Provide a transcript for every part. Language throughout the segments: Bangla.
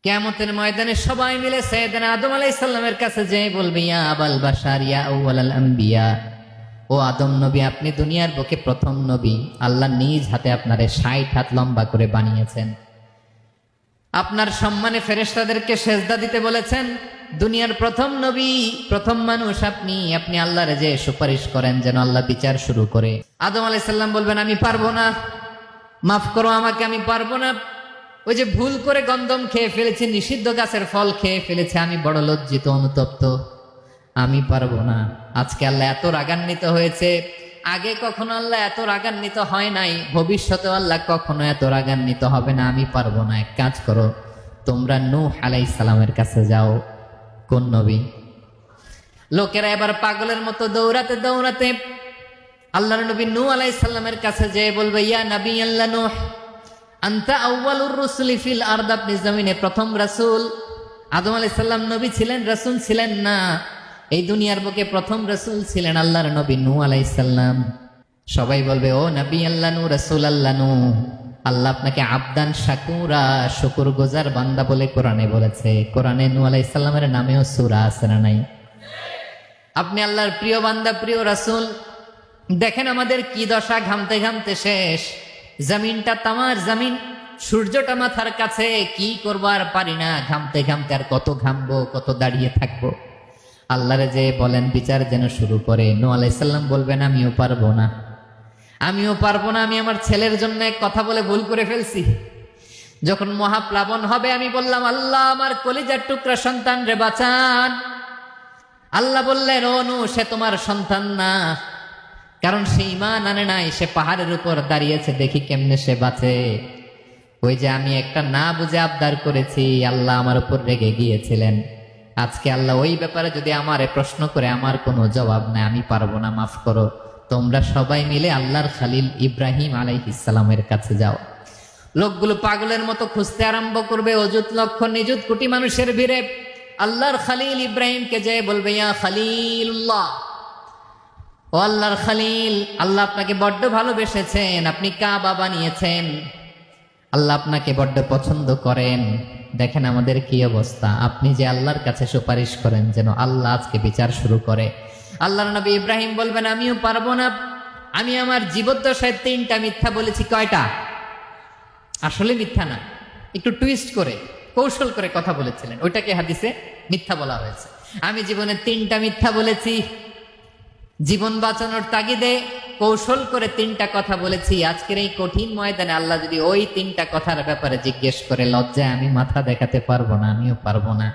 কিয়ামতের ময়দানে সবাই মিলে সাইয়েদনা আদম আলাইহিস সালামের কাছে যেয়ে বলবে, ইয়া আবাল বাশার ইয়া আউয়ালাল আম্বিয়া, ও আদম নবী, আপনি দুনিয়ার বুকে প্রথম নবী। আল্লাহ নিজ হাতে আপনারে 60 হাত লম্বা করে বানিয়েছেন, আপনার সম্মানে ফেরেশতাদেরকে সেজদা দিতে বলেছেন। দুনিয়ার প্রথম নবী, প্রথম মানুষ আপনি। আপনি আল্লাহরে যে সুপারিশ করেন যেন আল্লাহ বিচার শুরু করে। আদম আলাইহিস সালাম বলবেন, আমি পারবো না, মাফ করো আমাকে, আমি পারবো না। ওই যে ভুল করে গন্ধম খেয়ে ফেলেছি, নিষিদ্ধ গাছের ফল খেয়ে ফেলেছে, আমি বড় লজ্জিত, অনুতপ্ত, আমি পারবো না। আজকে আল্লাহ এত রাগান্বিত হয়েছে, আগে কখনো আল্লাহ এত রাগান্বিত হয় নাই, ভবিষ্যতেও আল্লাহ কখনো এত রাগান্বিত হবে না। আমি পারবো না। এক কাজ করো, তোমরা নূহ আলাইহিস সালামের কাছে যাও। কোন নবী? লোকেরা এবার পাগলের মতো দৌড়াতে দৌড়াতে আল্লাহর নবী নূহ আলাইহিস সালামের কাছে যেয়ে বলবে, ইয়া নবী আল্লাহ নূহ, আনতা আউয়ালুর রুসুলি ফিল আরদ, আপনি জমিনে প্রথম রাসূল। আদম আলাইহিস সালাম নবী ছিলেন, রাসূল ছিলেন না। এই দুনিয়ার বুকে প্রথম রাসূল ছিলেন আল্লাহর নবী নূহ আলাইহিস সালাম। সবাই বলবে, ও নবী আল্লাহ নূহ, রাসূল আল্লাহ নূহ, আল্লাহ আপনাকে আবদান শাকুরা, শুকরগুজার বান্দা বলে কোরআনে বলেছে। কোরআনে নূহ আলাইহিস সালামের নামেও সূরা আছে না নাই? আপনি আল্লাহর প্রিয় বান্দা, প্রিয় রাসূল। দেখেন আমাদের কি দশা, ঘামতে ঘামতে শেষ। জমিনটা তামার জমিন, সূর্যটা মাথার কাছে, কি করবো আর পারি না, ঘামতে ঘামতে আর কত ঘামবো, কত দাঁড়িয়ে থাকবো। আল্লাহরে যে বলেন বিচার যেন শুরু করে। নূহ আলাইহিস সালাম বলবেন, আমিও পারবো না, আমিও পারবো না। আমি আমার ছেলের জন্য এক কথা বলে ভুল করে ফেলছি। যখন মহাপ্লাবন হবে আমি বললাম, আল্লাহ আমার কলিজার টুকরা সন্তান রে বাঁচান। আল্লাহ বললেন, ও নূহ, সে তোমার সন্তান না, কারণ সে ঈমান আনে নাই, সে পাহাড়ের উপর দাঁড়িয়েছে, দেখি কেমনে সে বাঁচে। ওই যে আমি একটা না বুঝে আবদার করেছি, আল্লাহ আমার উপর রেগে গিয়েছিলেন। আজকে আল্লাহ ওই ব্যাপারে যদি আমারে প্রশ্ন করে, আমার কোনো জবাব নাই, আমি পারবো না, মাফ করো। তোমরা সবাই মিলে আল্লাহর খালিল ইব্রাহিম আলাইহিস সালামের কাছে যাও। লোকগুলো পাগলের মতো খুঁজতে আরম্ভ করবে, অযুত লক্ষ নিযুত কোটি মানুষের ভিড়ে আল্লাহর খালিল ইব্রাহিমকে যেয়ে বলবে, ইয়া খালিলুল্লাহ, ও আল্লাহর খালিল, আল্লাহ আপনাকে বড্ড ভালোবেসেছেন, আপনি কাবা বানিয়েছেন, আল্লাহ আপনাকে বড্ড পছন্দ করেন। দেখেন আমাদের কি অবস্থা। আপনি যে আল্লাহর কাছে সুপারিশ করেন যেন আল্লাহ আজকে বিচার শুরু করে। আল্লাহর নবী ইব্রাহিম বলবেন, আমিও পারবো না। আমি আমার জীবদ্দশায় 3টা মিথ্যা বলেছি। কয়টা? আসলে মিথ্যা না, একটু টুইস্ট করে, কৌশল করে কথা বলেছিলেন, ওইটাকে হাদিসে মিথ্যা বলা হয়েছে। আমি জীবনে 3টা মিথ্যা বলেছি, জীবন বাঁচানোর তাগিদে কৌশল করে 3টা কথা বলেছি। আজকের এই কঠিন ময়দানে আল্লাহ যদি ওই 3টা কথার ব্যাপারে জিজ্ঞেস করে, লজ্জায় আমি মাথা দেখাতে পারবো না, আমিও পারবো না,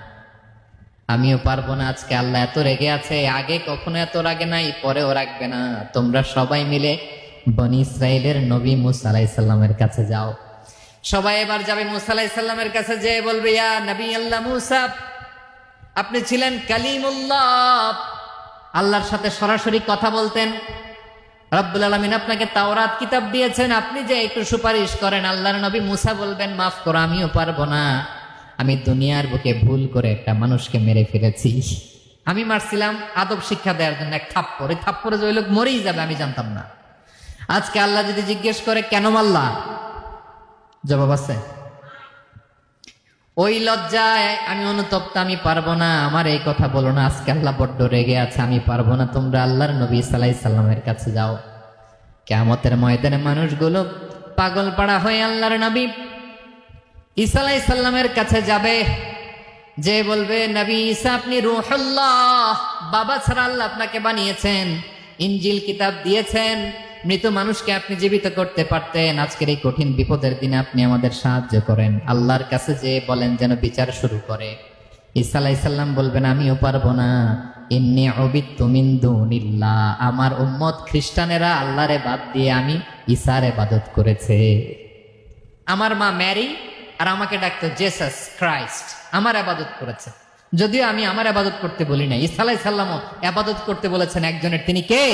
আমিও পারবো না। আজকে আল্লাহ এত রেগে আছে, আগে কখনো এত রাগে নাই, পরেও রাখবে না। তোমরা সবাই মিলে বনি ইসরাইলের নবী মূসা আলাইহিস সালামের কাছে যাও। সবাই এবার যাবে মূসা আলাইহিস সালামের কাছে, যেয়ে বলবে, ইয়া নবী আল্লাহ মূসা, আপনি ছিলেন কালিমুল্লাহ, আল্লাহর সাথে সরাসরি কথা বলতেন। রব্বুল আলামিন আপনাকে তাওরাত কিতাব দিয়েছেন, আপনি যে একটু সুপারিশ করেন। আল্লাহর নবী মূসা বলবেন, মাফ করো, আমিও পারবো না। আমি দুনিয়ার বুকে ভুল করে একটা মানুষকে মেরে ফেলেছি। আমি মারছিলাম আদব শিক্ষা দেওয়ার জন্য এক থাপ্পড়, এই থাপ্পড়ে যে ওই লোক মরেই যাবে আমি জানতাম না। আজকে আল্লাহ যদি জিজ্ঞেস করে কেন মারলা, জবাব আছে? ওই লজ্জায় আমি অনুতপ্ত, আমি পারবো না, আমার এই কথা বলো না। আজকে আল্লাহ বড্ড রেগে আছে, আমি পারবো না। তোমরা আল্লাহর নবী ঈসা আলাইহিস সালামের কাছে যাও। কিয়ামতের ময়দানে মানুষগুলো পাগল পাড়া হয়ে আল্লাহর নবী ঈসা আলাইহিস সালামের কাছে যাবে, যে বলবে, নবী ঈসা আপনি রূহুল্লাহ, বাবা ছাড়া আল্লাহ আপনাকে বানিয়েছেন, ইনজিল কিতাব দিয়েছেন, মৃত মানুষকে আপনি জীবিত করতে পারতেন। আজকের এই কঠিন বিপদের দিনে আপনি আমাদের সাহায্য করেন। আল্লাহর কাছে যে বলেন যেন বিচার শুরু করে। ঈসা আলাইহিস সালাম বলবেন, আমিও পারবো না। ইন্নী উবিদতু মিন দুনিল্লাহ, আমার উম্মত খ্রিস্টানেরা আল্লাহরে বাদ দিয়ে আমি ঈসার ইবাদত করেছে। আমার মা ম্যারি আর আমাকে ডাকতো জেসাস ক্রাইস্ট, আমার ইবাদত করেছে। যদিও আমি আমার ইবাদত করতে বলি না, ঈসা আলাইহিস সালামও ইবাদত করতে বলেছেন একজনের, তিনি কে?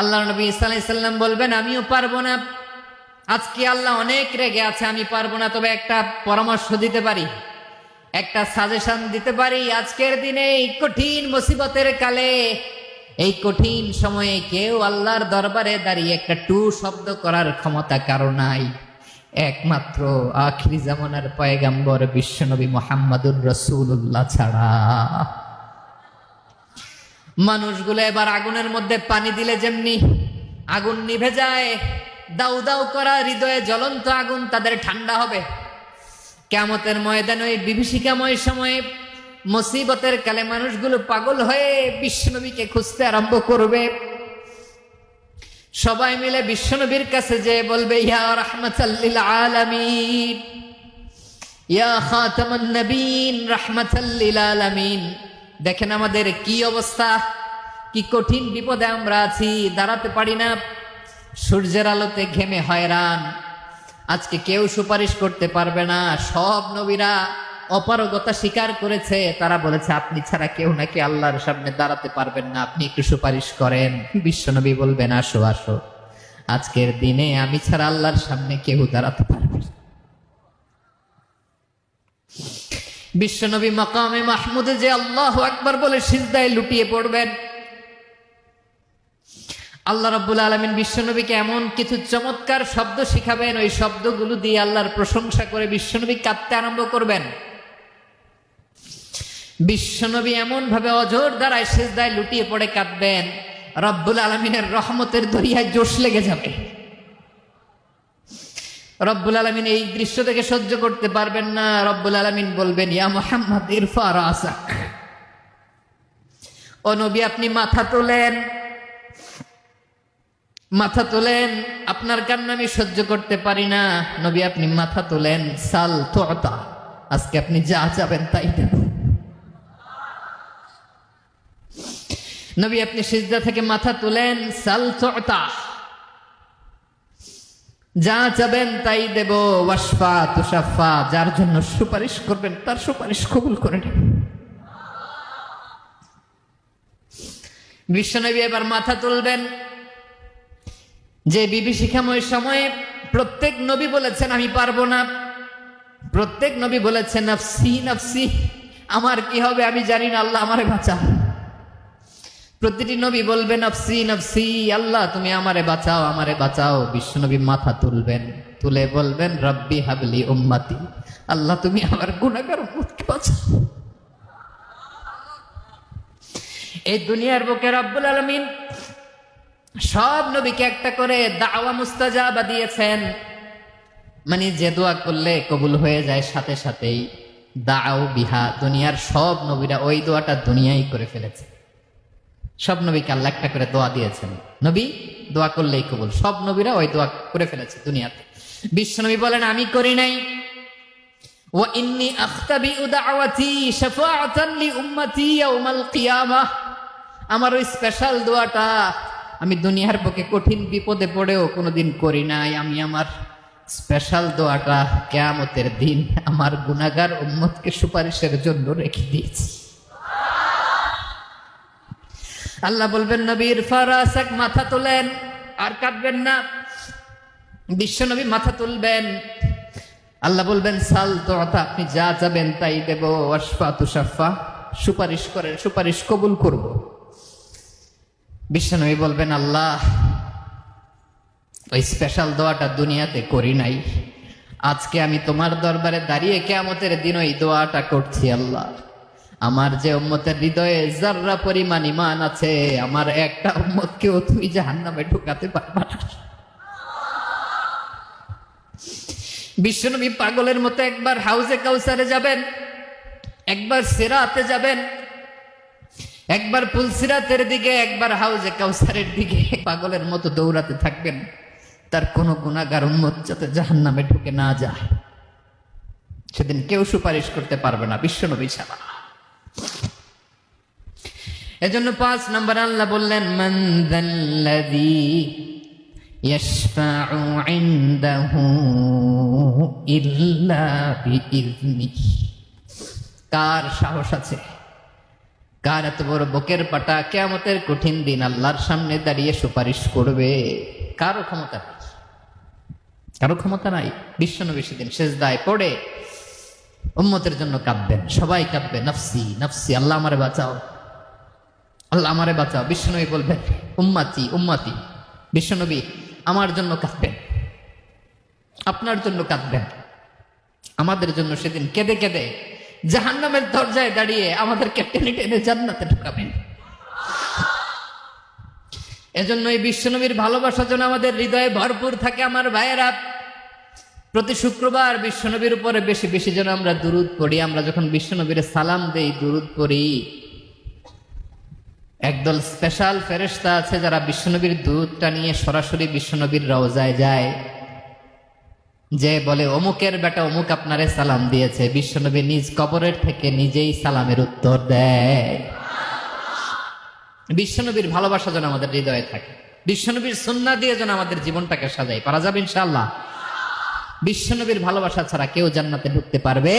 আল্লাহর নবী ঈসা আলাইহিস সালাম বলবেন, আমিও পারবো না। আজকে আল্লাহ অনেক রেগে আছে, আমি পারবো না। তবে একটা পরামর্শ দিতে পারি, একটা সাজেশন দিতে পারি। আজকের দিনে এই কঠিন মুসিবতের কালে, এই কঠিন সময়ে কেউ আল্লাহর দরবারে দাঁড়িয়ে একটা টু শব্দ করার ক্ষমতা কারো নাই। একমাত্র আখিরি জামানার পয়গাম্বর বিশ্বনবী মুহাম্মদুর রাসূলুল্লাহ ছাড়া। মানুষগুলো এবার আগুনের মধ্যে পানি দিলে যেমনি আগুন নিভে যায়, দাউ দাউ করা হৃদয়ে জ্বলন্ত আগুন তাদের ঠান্ডা হবে। কিয়ামতের ময়দানে ওই বিভীষিকাময় সময়ে মুসিবতের কালে মানুষগুলো পাগল হয়ে বিশ্বনবীকে খুঁজতে আরম্ভ করবে। সবাই মিলে বিশ্বনবীর কাছে যে বলবে, ইয়া রাহমাতাল লিল আলামিন, ইয়া খাতামান নবীন, রাহমাতাল লিল আলামিন। দেখেন আমাদের কি অবস্থা, কি কঠিন বিপদে আমরা আছি, দাঁড়াতে পারি না, সূর্যের আলোতে ঘেমে হয়রান। আজকে কেউ সুপারিশ করতে পারবে না। সব নবীরা অপারগতা স্বীকার করেছে, তারা বলেছে আপনি ছাড়া কেউ নাকি আল্লাহর সামনে দাঁড়াতে পারবেন না, আপনি একটু সুপারিশ করেন। বিশ্বনবী বলবেন, আসো আসো, আজকের দিনে আমি ছাড়া আল্লাহর সামনে কেউ দাঁড়াতে পারবে না। বিশ্বনবী মাকামে মাহমুদে যে আল্লাহু আকবার বলে সিজদায় লুটিয়ে পড়বেন। আল্লাহ রাব্বুল আলামিন বিশ্বনবীকে এমন কিছু চমৎকার শব্দ শিখাবেন, ওই শব্দগুলো দিয়ে আল্লাহর প্রশংসা করে বিশ্বনবী কাঁদতে আরম্ভ করবেন। বিশ্বনবী এমন ভাবে অঝোর দ্বারায় সিজদায় লুটিয়ে পড়ে কাঁদবেন, রব্বুল আলামিনের রহমতের দরিয়ায় জোশ লেগে যাবে। রব্বুল আলামিন এই দৃশ্য থেকে সহ্য করতে পারবেন না। রব্বুল আলামিন বলবেন, ইয়া মুহাম্মদ ইরফা রাসাক, ও নবী আপনি মাথা তোলেন, মাথা তোলেন, আপনার কান্না আমি সহ্য করতে পারি না। নবী আপনি মাথা তোলেন, সাল তুতা, আজকে আপনি যা চাবেন তাই দেব। নবী আপনি সিজদা থেকে মাথা তুলেন, সাল তুতা, যা চাবেন তাই দেব। ওয়াশফা তুশাফা, যার জন্য সুপারিশ করবেন তার সুপারিশ কবুল করে নেব। বিশ্বনবী এবার মাথা তুলবেন। যে বিভীষিকাময় সময়ে প্রত্যেক নবী বলেছেন আমি পারবো না, প্রত্যেক নবী বলেছেন নাফসি নাফসি, আমার কি হবে আমি জানি না, আল্লাহ আমারে বাঁচাও। প্রতিটি নবী বলবেন নাফসি নাফসি, আল্লাহ তুমি আমারে বাঁচাও, আমারে বাঁচাও। বিশ্বনবী মাথা তুলবেন, তুলে বলবেন রব্বি হাবলি উম্মতি, আল্লাহ তুমি আমার গুনাহগার উম্মতকে বাঁচাও। এই দুনিয়ার বুকে রব্বুল আলামিন সব নবীকে একটা করে দাওয়া মুস্তাজাবা দিয়েছেন, মানে যে দোয়া করলে কবুল হয়ে যায় সাথে সাথেই। দাও বিহা, দুনিয়ার সব নবীরা ওই দোয়াটা দুনিয়ায় করে ফেলেছে। সব নবীকে আল্লাহ একটা করে দোয়া দিয়েছেন, নবী দোয়া করলেই কবুল। সব নবীরা ওই দোয়া করে ফেলেছে দুনিয়াতে। বিশ্বনবী বলেন আমি করি নাই। ওয়া ইন্নী আখতাবিউ দাওয়াতি শাফাআতান লি উম্মতি ইয়াউমাল কিয়ামাহ, আমার ওই স্পেশাল দোয়াটা আমি দুনিয়ার বুকে কঠিন বিপদে পড়েও কোনোদিন করি নাই। আমি আমার স্পেশাল দোয়াটা কিয়ামতের দিন আমার গুনাহগার উম্মতকে সুপারিশের জন্য রেখে দিয়েছি। আল্লাহ বলবেন নবীর ফারাসাক, মাথা তোলেন, আর কাঁদবেন না। বিশ্বনবী মাথা তুলবেন, আল্লাহ বলবেন সাল তুতা, আপনি যা চাবেন তাই দেব। ওয়াশফা তুশাফা, সুপারিশ করেন, সুপারিশ কবুল করব। বিশ্বনবী বলবেন আল্লাহ ওই স্পেশাল দোয়াটা দুনিয়াতে করি নাই, আজকে আমি তোমার দরবারে দাঁড়িয়ে কিয়ামতের দিন ওই দোয়াটা করছি। আল্লাহ আমার যে উম্মতের হৃদয়ে যাররা পরিমাণ ঈমান আছে, আমার একটা উম্মতকেও তুই জাহান্নামে ঢুকাতে পারবা না। বিশ্বনবী পাগলের মতো একবার হাউজে কাউসারে যাবেন, একবার সিরাতে যাবেন, একবার পুলসিরাতের দিকে, একবার হাউজে কাউসারের দিকে পাগলের মতো দৌড়াতে থাকবেন, তার কোনো গুনাহগার উম্মত যাতে জাহান্নামে ঢুকে না যায়। সেদিন কেউ সুপারিশ করতে পারবে না বিশ্বনবী ছাড়া। এজন্য 5 নম্বর আল্লাহ বললেন মান যাল্লাযী ইয়াশফাউ ইনদাহু ইল্লা বিইযনিহি, কার সাহস আছে, কার এত বড় বুকের পাটা কিয়ামতের কঠিন দিন আল্লাহর সামনে দাঁড়িয়ে সুপারিশ করবে? কারো ক্ষমতা নেই, কারো ক্ষমতা নাই। বিশ্বনবী সেদিন সিজদায় পড়ে উম্মতের জন্য কাঁদবেন, সবাই কাঁদবে নাফসি নাফসি, আল্লাহ আমারে বাঁচাও, আল্লাহ আমারে বাঁচাও। বিশ্বনবী বলবেন উম্মতি উম্মতি, বিশ্বনবী আমার জন্য কাঁদবেন। আপনার জন্য কাঁদবেন, আমাদের জন্য সেদিন কেঁদে কেঁদে জাহান্নামের দরজায় দাঁড়িয়ে আমাদেরকে টেনে টেনে জান্নাতে ঢুকাবেন। এজন্য এই বিশ্বনবীর ভালোবাসা যেন আমাদের হৃদয়ে ভরপুর থাকে। আমার ভাইয়েরা, প্রতি শুক্রবার বিশ্বনবীর উপরে বেশি বেশি যেন আমরা দুরূদ পড়ি। আমরা যখন বিশ্বনবীর সালাম দেই, দুরূদ পড়ি, একদল স্পেশাল ফেরেশতা আছে যারা বিশ্বনবীর দুধটা নিয়ে সরাসরি বিশ্বনবীর রওজায় যায়, যে বলে অমুকের বেটা অমুক আপনারে সালাম দিয়েছে। বিশ্বনবী নিজ কবরের থেকে নিজেই সালামের উত্তর দেয়। বিশ্বনবীর ভালোবাসা যেন আমাদের হৃদয়ে থাকে, বিশ্বনবীর সুন্নাহ দিয়ে যেন আমাদের জীবনটাকে সাজাই। পারা যাবে ইনশাআল্লাহ। বিশ্বনবীর ভালোবাসা ছাড়া কেউ জান্নাতে ঢুকতে পারবে